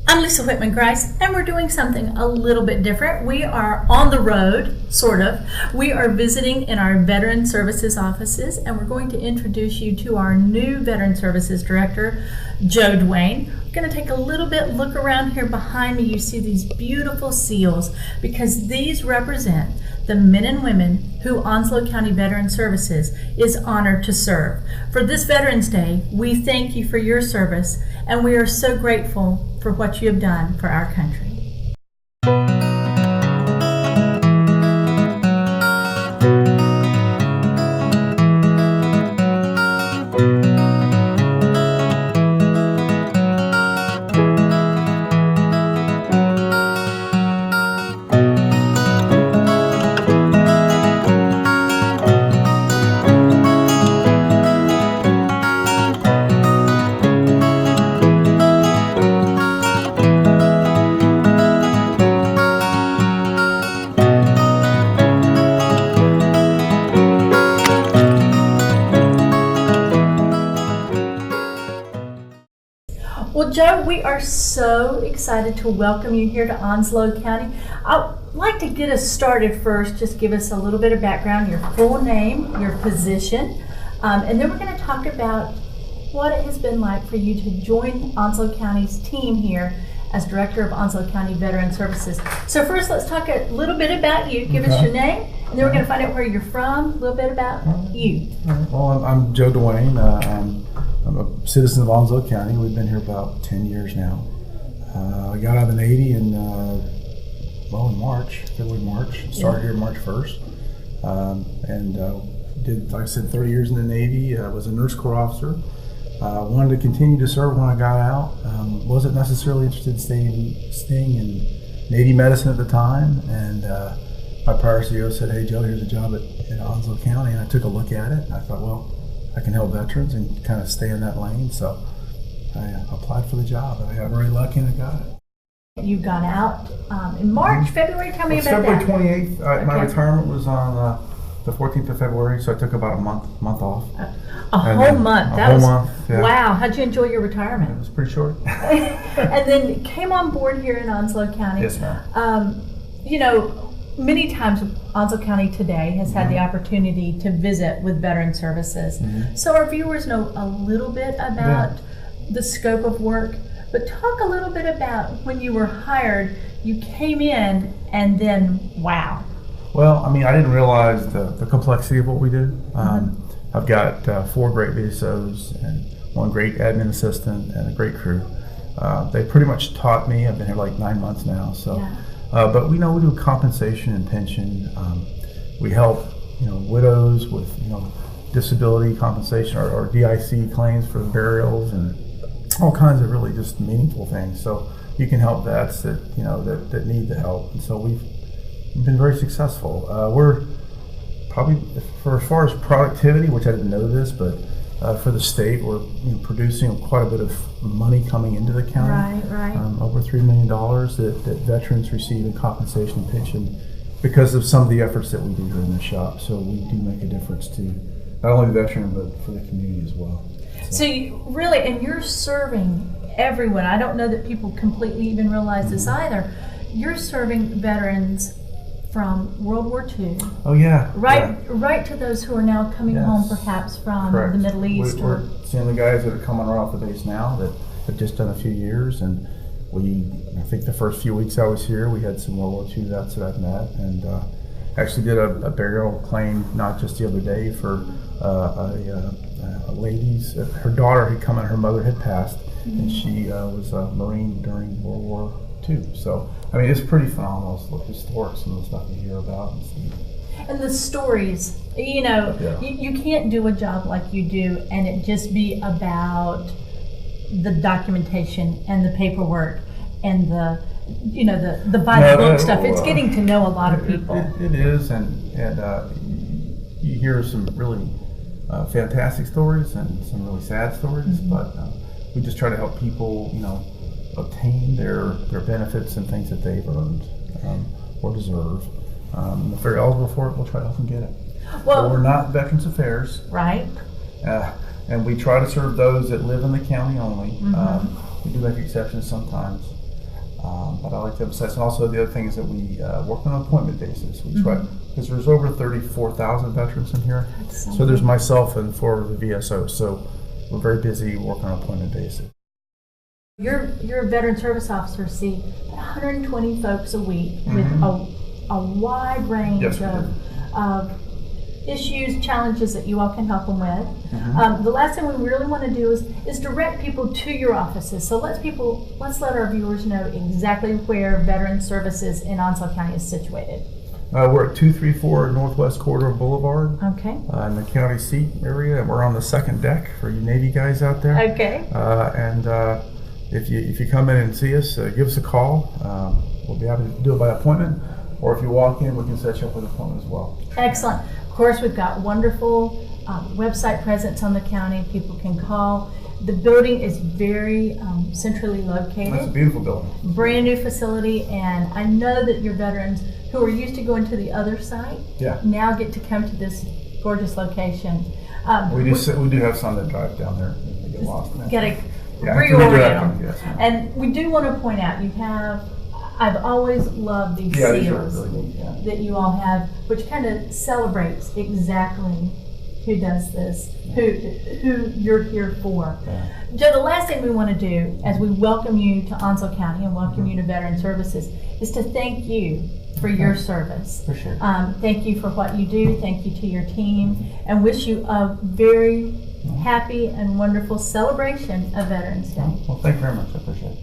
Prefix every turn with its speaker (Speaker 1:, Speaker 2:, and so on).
Speaker 1: I'm Lisa Whitman Grice, and we're doing something a little bit different. We are on the road, sort of. We are visiting in our Veteran Services offices, and we're going to introduce you to our new Veteran Services Director, Joe Duane. We're going to take a little bit look around here behind me. You see these beautiful seals because these represent the men and women who Onslow County Veteran Services is honored to serve. For this Veterans Day, we thank you for your service, and we are so grateful for what you have done for our country. Well, Joe, we are so excited to welcome you here to Onslow County. I'd like to get us started first. Just give us a little bit of background, your full name, your position, and then we're going to talk about what it has been like for you to join Onslow County's team here as Director of Onslow County Veteran Services. So first, let's talk a little bit about you. Give us your name, and then we're going to find out where you're from, a little bit about you.
Speaker 2: Well, I'm Joe Duane. I'm a citizen of Onslow County. We've been here about 10 years now. I got out of the Navy in February, March. Started here March 1st. And did, like I said, 30 years in the Navy. I was a nurse corps officer. Wanted to continue to serve when I got out. Wasn't necessarily interested in staying in Navy medicine at the time. And my prior CEO said, "Hey, Joe, here's a job at Onslow County." And I took a look at it. And I thought, well, I can help veterans and kind of stay in that lane. So I applied for the job. I got very lucky and I got it.
Speaker 1: You got out in March, February. Tell me about
Speaker 2: February
Speaker 1: that.
Speaker 2: 28th. My retirement was on the 14th of February, so I took about a month off.
Speaker 1: A whole month.
Speaker 2: Yeah.
Speaker 1: Wow. How'd you enjoy your retirement?
Speaker 2: It was pretty short.
Speaker 1: And then came on board here in Onslow County.
Speaker 2: Yes, ma'am.
Speaker 1: Many times Onslow County today has had the opportunity to visit with Veteran Services. So our viewers know a little bit about the scope of work, but talk a little bit about when you were hired, you came in and then wow.
Speaker 2: Well, I mean, I didn't realize the complexity of what we do. I've got 4 great VSOs and 1 great admin assistant and a great crew. They pretty much taught me. I've been here like 9 months now, so. Yeah. But we do compensation and pension. We help widows with disability compensation or DIC claims for burials and all kinds of really just meaningful things. So you can help vets that that need the help. And so we've been very successful. We're probably, for as far as productivity, which I didn't know this, but for the state, we're producing quite a bit of money coming into the county.
Speaker 1: Right.
Speaker 2: Over $3 million that veterans receive in compensation and pension because of some of the efforts that we do here in the shop. So we do make a difference to not only the veteran, but for the community as well.
Speaker 1: So you really, and you're serving everyone. I don't know that people completely even realize this either. You're serving veterans from World War II.
Speaker 2: Oh yeah.
Speaker 1: Right to those who are now coming home perhaps from the Middle East.
Speaker 2: We're seeing the guys that are coming right off the base now that have just done a few years, and I think the first few weeks I was here, we had some World War II vets that I've met, and actually did a burial claim not just the other day for a lady's, her daughter had come and her mother had passed, and she was a Marine during World War II. So, I mean, it's pretty phenomenal. It's historic, some of the stuff you hear about and see.
Speaker 1: And the stories, you can't do a job like you do and it just be about the documentation and the paperwork and the by the book stuff. It's getting to know a lot of people.
Speaker 2: It is, and you hear some really fantastic stories and some really sad stories, but we just try to help people, obtain their benefits and things that they've earned or deserve. If they're eligible for it, we'll try to help them get it.
Speaker 1: Well,
Speaker 2: but we're not Veterans Affairs.
Speaker 1: Right.
Speaker 2: And we try to serve those that live in the county only. We do make exceptions sometimes. But I like to emphasize, and also the other thing is that we work on an appointment basis. We try, because there's over 34,000 veterans in here. So there's myself and 4 of the VSOs. So we're very busy working on an appointment basis.
Speaker 1: Your veteran service officers see 120 folks a week with a wide range
Speaker 2: Yes, we
Speaker 1: of issues, challenges that you all can help them with. The last thing we really want to do is direct people to your offices. So let's let our viewers know exactly where Veteran Services in Onslow County is situated.
Speaker 2: We're at 234 Northwest Corridor Boulevard.
Speaker 1: Okay.
Speaker 2: In the county seat area, and we're on the second deck for you Navy guys out there.
Speaker 1: Okay.
Speaker 2: If you come in and see us, give us a call. We'll be happy to do it by appointment, or if you walk in, we can set you up with an appointment as well.
Speaker 1: Excellent. Of course, we've got wonderful website presence on the county. People can call. The building is very centrally located.
Speaker 2: That's a beautiful building.
Speaker 1: Brand new facility, and I know that your veterans who are used to going to the other site now get to come to this gorgeous location.
Speaker 2: We do have some that drive down there and they get lost.
Speaker 1: Get
Speaker 2: reorient them. Yes,
Speaker 1: and we do want to point out, I've always loved these
Speaker 2: these
Speaker 1: seals
Speaker 2: are really neat,
Speaker 1: that you all have, which kind of celebrates exactly who does this, who you're here for. Joe, the last thing we want to do as we welcome you to Onslow County and welcome you to Veteran Services is to thank you for your service.
Speaker 2: For sure.
Speaker 1: Thank you for what you do. Thank you to your team, and wish you a very happy and wonderful celebration of Veterans Day.
Speaker 2: Well, thank you very much. I appreciate it.